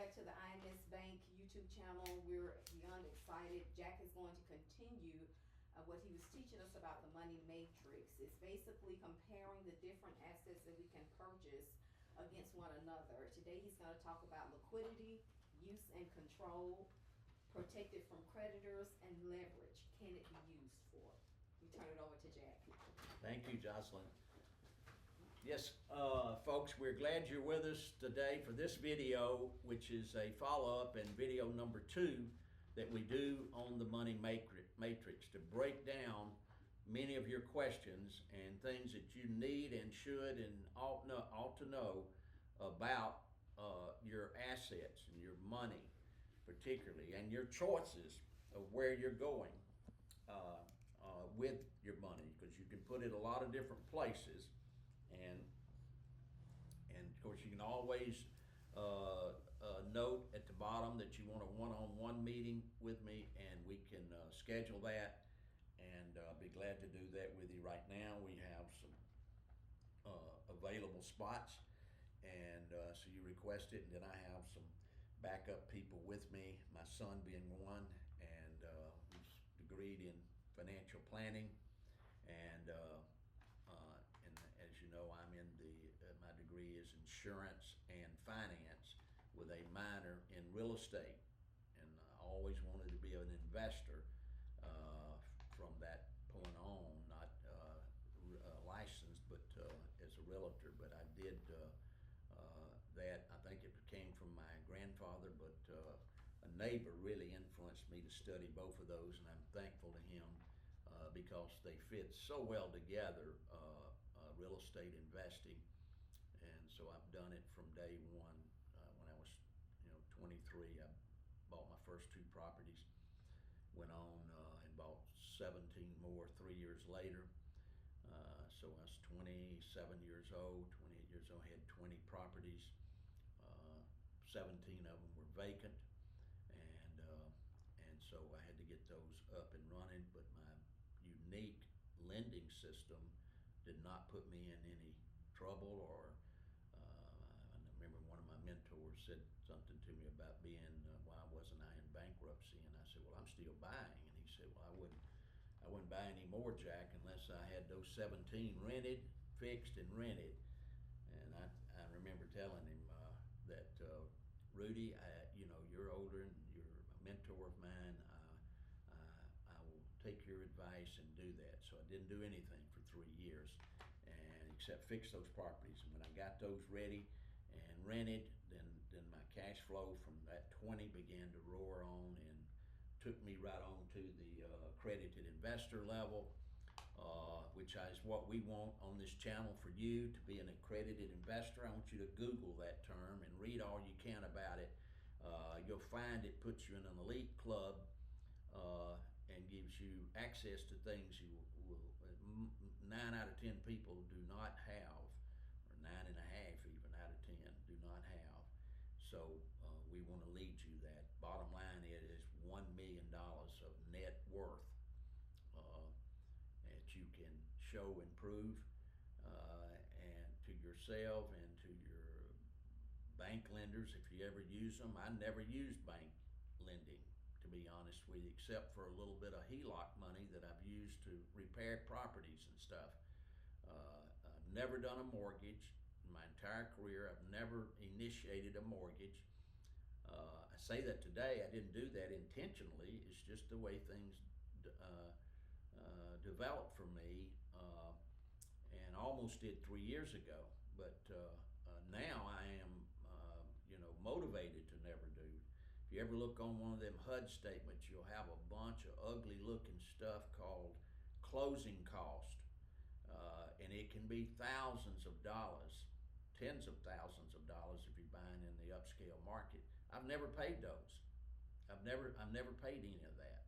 back to the IMS Bank YouTube channel. We're beyond excited. Jack is going to continue what he was teaching us about the money matrix. It's basically comparing the different assets that we can purchase against one another. Today he's going to talk about liquidity, use and control, protected from creditors, and leverage. Can it be used for? We turn it over to Jack. Thank you, Jocelyn. Yes, folks, we're glad you're with us today for this video, which is a follow-up and video number 2 that we do on the money matrix to break down many of your questions and things that you need and should and ought to know about your assets and your money particularly, and your choices of where you're going with your money, because you can put it a lot of different places. And of course you can always note at the bottom that you want a one-on-one meeting with me, and we can schedule that, and be glad to do that with you. Right now we have some available spots, and so you request it, and then I have some backup people with me, my son being one, and who's degreed in financial planning, and as you know, I'm in my degree is insurance and finance with a minor in real estate, and I always wanted to be an investor from that point on, not licensed, but as a realtor. But I did that. I think it came from my grandfather, but a neighbor really influenced me to study both of those, and I'm thankful to him because they fit so well together, real estate investing. And so I've done it from day one. When I was 23, I bought my first 2 properties, went on and bought 17 more 3 years later. So I was 27 years old, 28 years old, I had 20 properties. 17 of them were vacant, and so I had to get those up and running, but my unique lending system did not put me in any trouble, or I remember one of my mentors said something to me about being, why wasn't I in bankruptcy? And I said, well, I'm still buying. And he said, well, I wouldn't buy any more, Jack, unless I had those 17 rented, fixed, and rented. And I remember telling him that, Rudy, you're older and you're a mentor of mine. I will take your advice and do that. So I didn't do anything for 3 years, and except fix those properties. And when I got those ready and rented, then my cash flow from that 20 began to roar on, and took me right on to the accredited investor level, which is what we want on this channel for you to be an accredited investor. I want you to Google that term and read all you can about it. You'll find it puts you in an elite club and gives you access to things you will 9 out of 10 people do not have, or 9.5 even out of 10 do not have. So we want to lead you that. Bottom line, it is $1 million of net worth that you can show and prove, and to yourself and to your bank lenders if you ever use them. I never used bank lending, to be honest with you, except for a little bit of HELOC money that I've used to repair properties and stuff. I've never done a mortgage in my entire career. I've never initiated a mortgage. I say that today, I didn't do that intentionally. It's just the way things developed for me, and almost did 3 years ago. But now I am motivated to never do. If you ever look on one of them HUD statements, you'll have a bunch of ugly looking stuff called closing cost, and it can be thousands of dollars, tens of thousands of dollars if you're buying in the upscale market. I've never paid those. I've never paid any of that,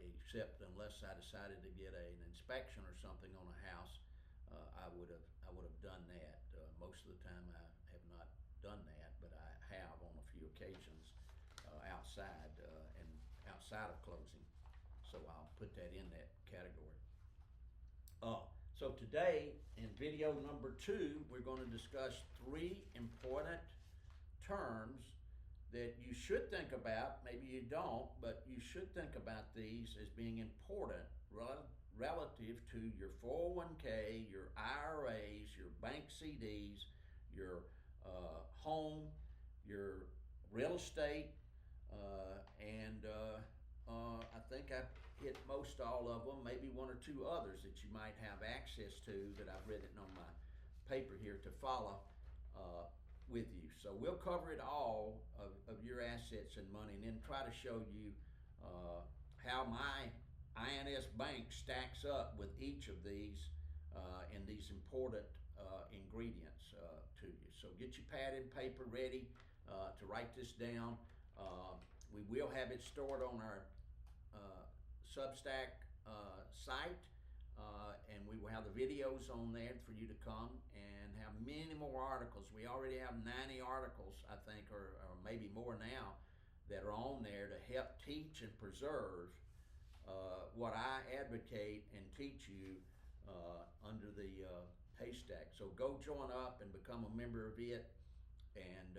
except unless I decided to get an inspection or something on a house. I would have done that. Most of the time I have not done that, but I have on a few occasions outside of closing. So I'll put that in that category. So today in video number 2, we're going to discuss 3 important terms that you should think about, maybe you don't, but you should think about these as being important relative to your 401k, your IRAs, your bank CDs, your home, your real estate, and I think I hit most all of them, maybe one or two others that you might have access to that I've written on my paper here to follow with you. So we'll cover it all of your assets and money, and then try to show you how my INS bank stacks up with each of these and these important ingredients to you. So get your pad and paper ready to write this down. We will have it stored on our Substack site, and we will have the videos on there for you to come and have many more articles. We already have 90 articles, I think, or maybe more now, that are on there to help teach and preserve what I advocate and teach you under the haystack. So go join up and become a member of it, and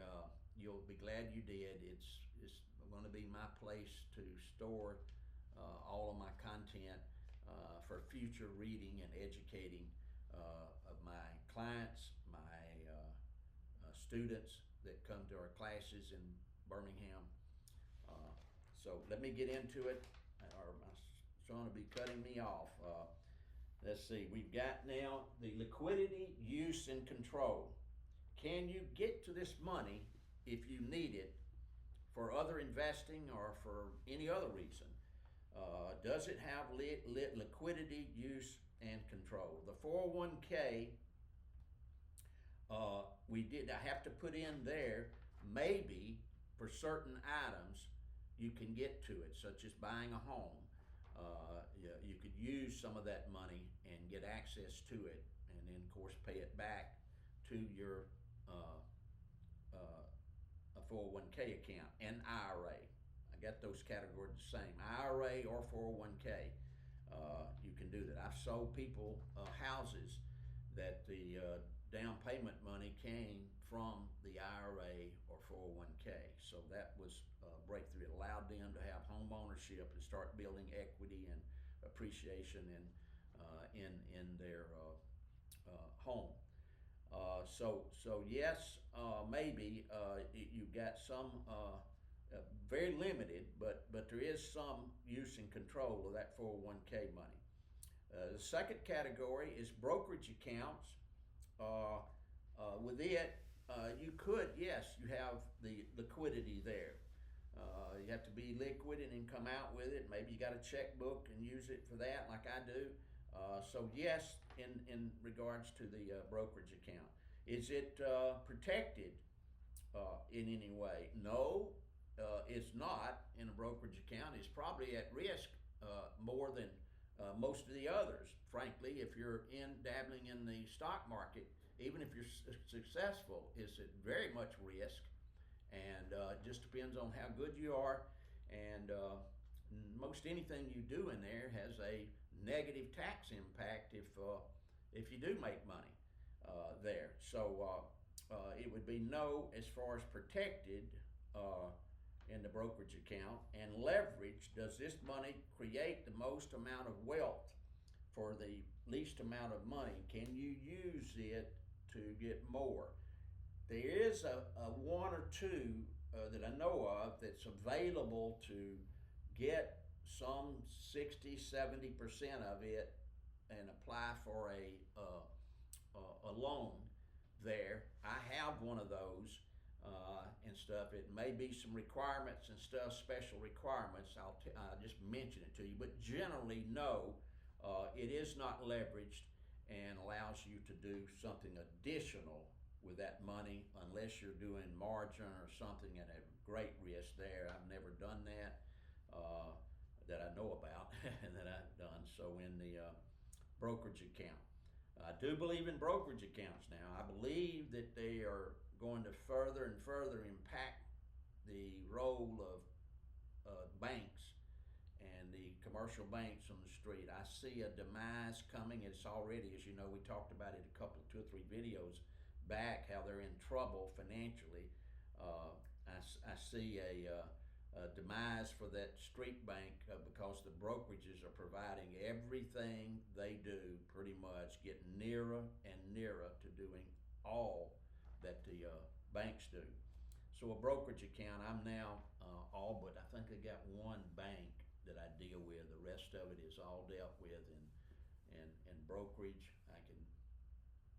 you'll be glad you did. It's going to be my place to store all of my content for future reading and educating of my clients, my students that come to our classes in Birmingham. So let me get into it, or my son will be cutting me off. Let's see, we've got now the liquidity, use, and control. Can you get to this money if you need it for other investing or for any other reason? Does it have liquidity, use, and control? The 401k, I have to put in there, maybe for certain items you can get to it, such as buying a home. You could use some of that money and get access to it, and then of course pay it back to your a 401k account and IRA. I got those categories the same, IRA or 401k. You can do that. I've sold people houses that the down payment money came from the IRA or 401k. So that was a breakthrough. It allowed them to have home ownership and start building equity and appreciation in their home. So yes, maybe you've got some very limited, but there is some use and control of that 401k money. The second category is brokerage accounts. With it, you could, yes, you have the liquidity there. You have to be liquid and then come out with it. Maybe you got a checkbook and use it for that, like I do. So yes, in regards to the brokerage account. Is it protected in any way? No, it's not. In a brokerage account, it's probably at risk more than most of the others. Frankly, if you're dabbling in the stock market, even if you're successful, it's at very much risk, and it just depends on how good you are. And most anything you do in there has a negative tax impact if you do make money there. So it would be no as far as protected in the brokerage account. And leverage, does this money create the most amount of wealth for the least amount of money? Can you use it to get more? There is a one or two that I know of that's available to get some 60-70% of it and apply for a loan there. I have one of those and stuff. It may be some requirements and stuff, special requirements. I'll just mention it to you, but generally no, it is not leveraged and allows you to do something additional with that money unless you're doing margin or something at a great risk there. I've never done that that I know about and that I've done. So in the brokerage account, I do believe in brokerage accounts now. I believe that they are going to further and further impact the role of banks and the commercial banks on the street. I see a demise coming. It's already, as you know, we talked about it two or three videos back, how they're in trouble financially. I see a demise for that street bank because the brokerages are providing everything they do, pretty much getting nearer and nearer to doing all that the banks do. So a brokerage account, I'm now all but, I think I got one bank that I deal with. The rest of it is all dealt with in brokerage. I can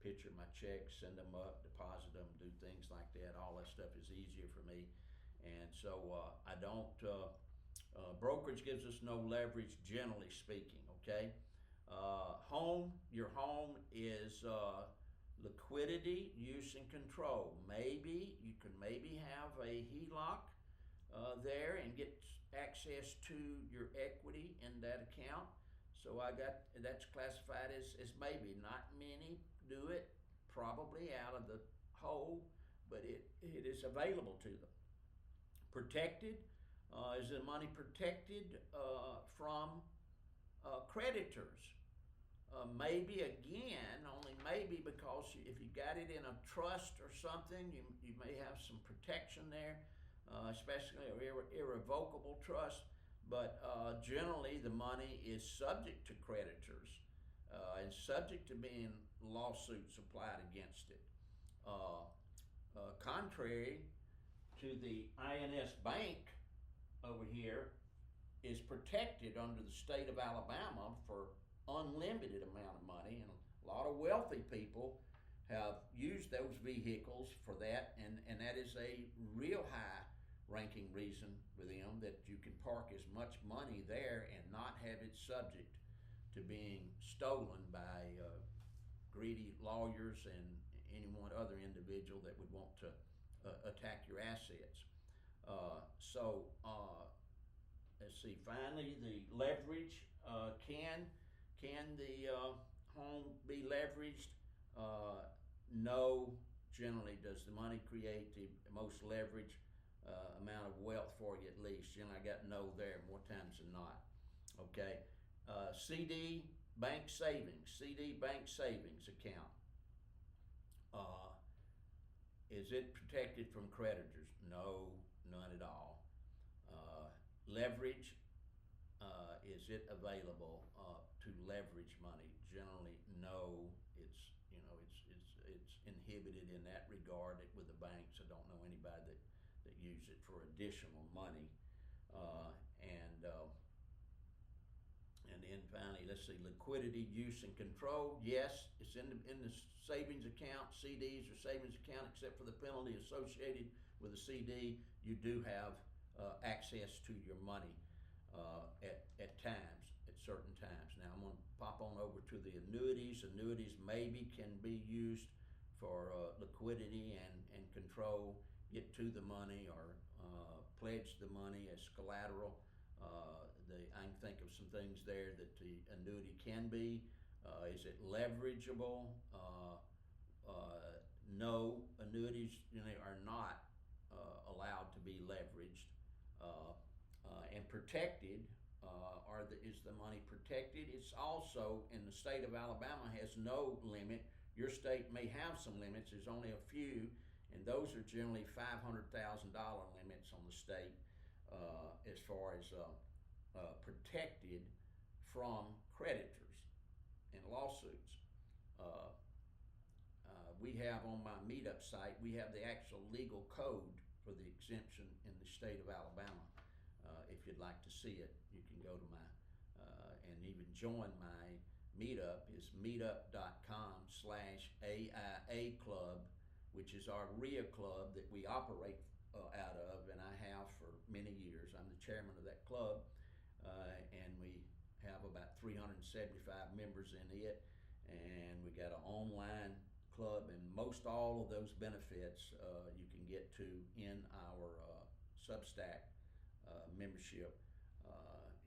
picture my checks, send them up, deposit them, do things like that. All that stuff is easier for me. And so I don't, brokerage gives us no leverage, generally speaking, okay? Your home is liquidity, use, and control. Maybe you can have a HELOC there and get access to your equity in that account. So that's classified as maybe. Not many do it, probably out of the whole, but it is available to them. Protected, is the money protected from creditors? Maybe again, only maybe, because if you got it in a trust or something, you may have some protection there, especially irrevocable trust. But generally, the money is subject to creditors and subject to being lawsuits applied against it. Contrary to the INS Bank over here, is protected under the state of Alabama for unlimited amount of money, and a lot of wealthy people have used those vehicles for that, and that is a real high ranking reason for them, that you can park as much money there and not have it subject to being stolen by greedy lawyers and any one other individual that would want to attack your assets. Let's see, finally, the leverage, can the home be leveraged? No. Generally, does the money create the most leverage amount of wealth for you, at least? I got no there more times than not. Okay. CD bank savings account. Is it protected from creditors? No, none at all. Leverage, is it available to leverage money? Generally, no. It's inhibited in that regard with the banks. I don't know anybody that use it for additional money. And then finally, let's see, liquidity, use, and control. Yes, it's in the savings account, CDs or savings account, except for the penalty associated with a CD. You do have access to your money at times, at certain times. Now I'm going to pop on over to the annuities. Annuities maybe can be used for liquidity and control, get to the money, or pledge the money as collateral. I can think of some things there that the annuity can be. Is it leverageable? No, annuities are not allowed to be leveraged. And protected, is the money protected? It's also, in the state of Alabama, has no limit. Your state may have some limits. There's only a few, and those are generally $500,000 limits on the state as far as protected from creditors and lawsuits. We have on my Meetup site, we have the actual legal code for the exemption in the state of Alabama. If you'd like to see it, you can go to my, and even join my Meetup, is meetup.com/AIA Club, which is our RIA club that we operate out of, and I have for many years. I'm the chairman of that club, and we have about 375 members in it, and we got an online club, and most all of those benefits you can get to in our Substack membership,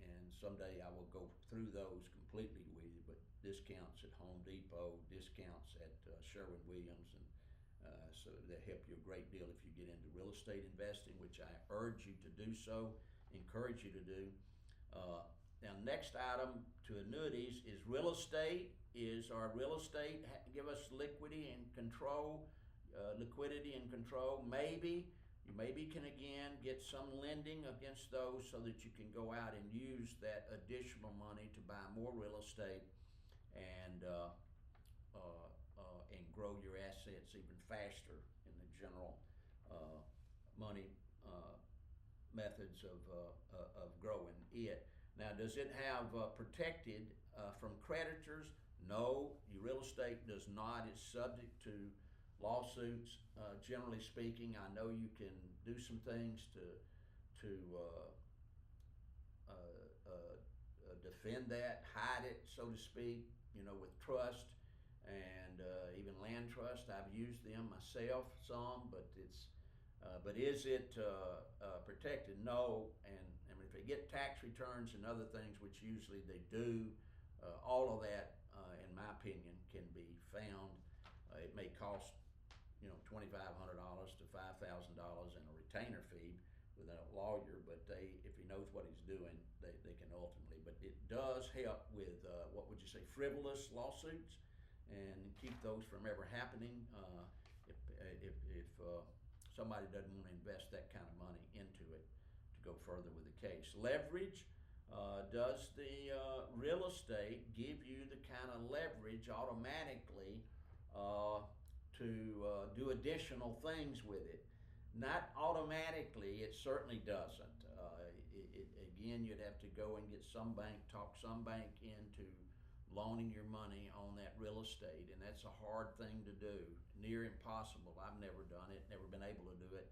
and someday I will go through those completely with you, but discounts at Home Depot, discounts at Sherwin-Williams, and so that help you a great deal if you get into real estate investing, which I urge you to do so, encourage you to do. Now, next item to annuities is real estate. Is our real estate give us liquidity and control? Maybe. You maybe can again get some lending against those so that you can go out and use that additional money to buy more real estate and grow your assets even faster in the general money methods of growing it. Now, does it have protected from creditors? No, your real estate does not. It's subject to lawsuits. Generally speaking, I know you can do some things to defend that, hide it, so to speak, with trust and even land trust. I've used them myself some, but is it protected? No, and if they get tax returns and other things, which usually they do, all of that, in my opinion, can be found. It may cost $2,500 to $5,000 in a retainer fee with a lawyer, but if he knows what he's doing, they can ultimately. But it does help with what would you say, frivolous lawsuits, and keep those from ever happening. If somebody doesn't want to invest that kind of money into it to go further with the case. Leverage. Does the real estate give you the kind of leverage automatically to do additional things with it? Not automatically, it certainly doesn't. Again, you'd have to go and get talk some bank into loaning your money on that real estate, and that's a hard thing to do, near impossible. I've never done it, never been able to do it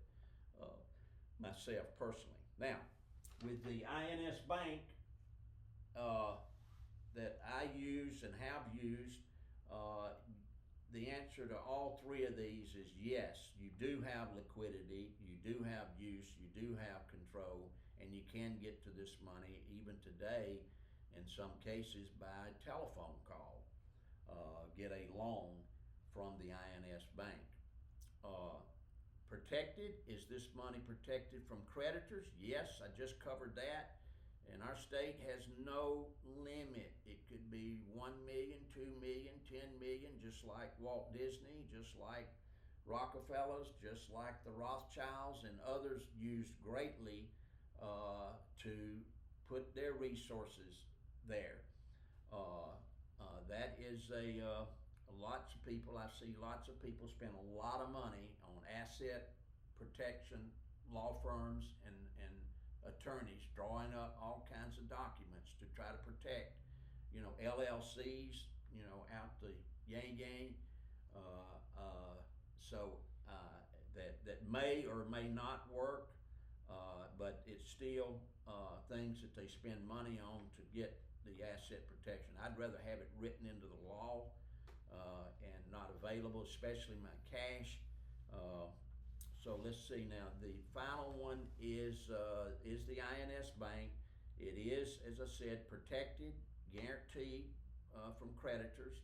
myself personally. Now, with the INS Bank that I use and have used, the answer to all three of these is yes. You do have liquidity, you do have use, you do have control, and you can get to this money even today in some cases by telephone call. Get a loan from the INS Bank. Protected, is this money protected from creditors? Yes, I just covered that. And our state has no limit. It could be 1 million, 2 million, 10 million, just like Walt Disney, just like Rockefellers, just like the Rothschilds, and others used greatly to put their resources there. That is lots of people, I see lots of people spend a lot of money on asset protection, law firms, and attorneys drawing up all kinds of documents to try to protect, LLCs, out the yang. So that may or may not work, but it's still things that they spend money on to get the asset protection. I'd rather have it written into the law and not available, especially my cash. So let's see now. The final one is the INS Bank. It is, as I said, protected, guaranteed from creditors.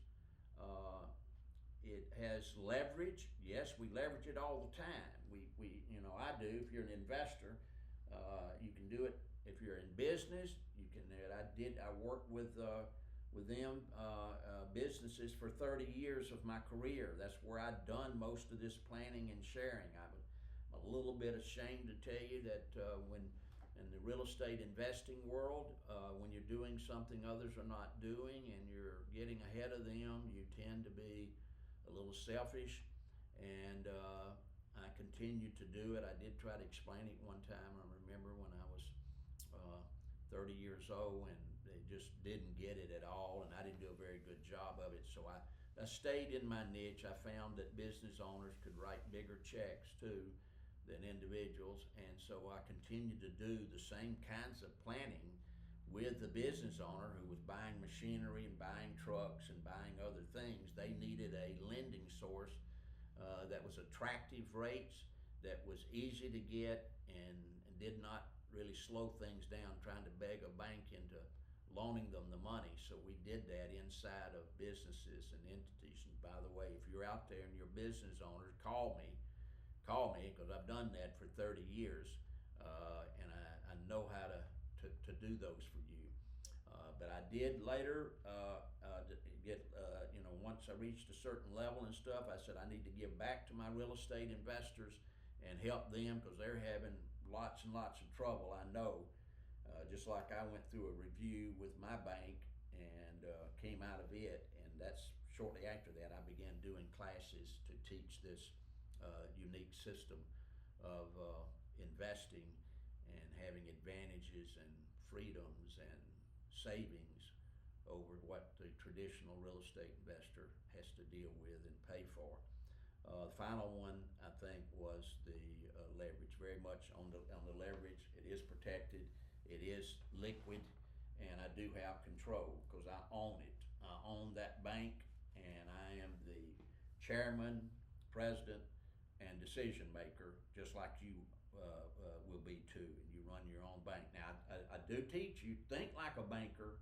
It has leverage. Yes, we leverage it all the time. I do. If you're an investor, you can do it. If you're in business, you can. I worked with them businesses for 30 years of my career. That's where I'd done most of this planning and sharing. I'm a little bit ashamed to tell you that when in the real estate investing world, when you're doing something others are not doing and you're getting ahead of them, you tend to be a little selfish, and I continue to do it. I did try to explain it one time. I remember when I was 30 years old, and they just didn't get it at all, and I didn't do a very good job of it. So I stayed in my niche. I found that business owners could write bigger checks too than individuals, and so I continued to do the same kinds of planning with the business owner who was buying machinery and buying trucks and buying other things. They needed a lending source that was attractive rates, that was easy to get, and did not really slow things down trying to beg a bank into loaning them the money. So we did that inside of businesses and entities. And by the way, if you're out there and you're business owners, call me because I've done that for 30 years, and I know how to do those for you. But I did later get, once I reached a certain level and stuff, I said I need to give back to my real estate investors, and help them, because they're having lots and lots of trouble, I know. Just like I went through a review with my bank and came out of it, and that's shortly after that I began doing classes to teach this unique system of investing and having advantages and freedoms and savings over what the traditional real estate investor has to deal with and pay for. The final one, I think, was the leverage. Very much on the leverage. It is protected. It is liquid, and I do have control because I own it. I own that bank, and I am the chairman, president, and decision maker, just like you will be too. And you run your own bank. Now, I do teach you think like a banker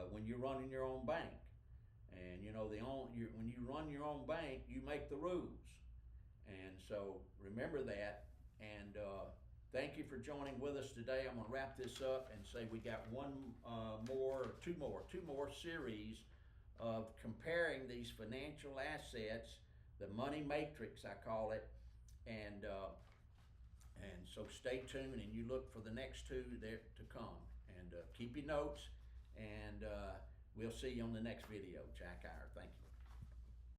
when you're running your own bank. And you know, when you run your own bank, you make the rules. And so remember that. And thank you for joining with us today. I'm going to wrap this up and say we got two more series of comparing these financial assets, the money matrix, I call it. And so stay tuned, and you look for the next two there to come. And keep your notes, and we'll see you on the next video. Jack Iyer, thank you.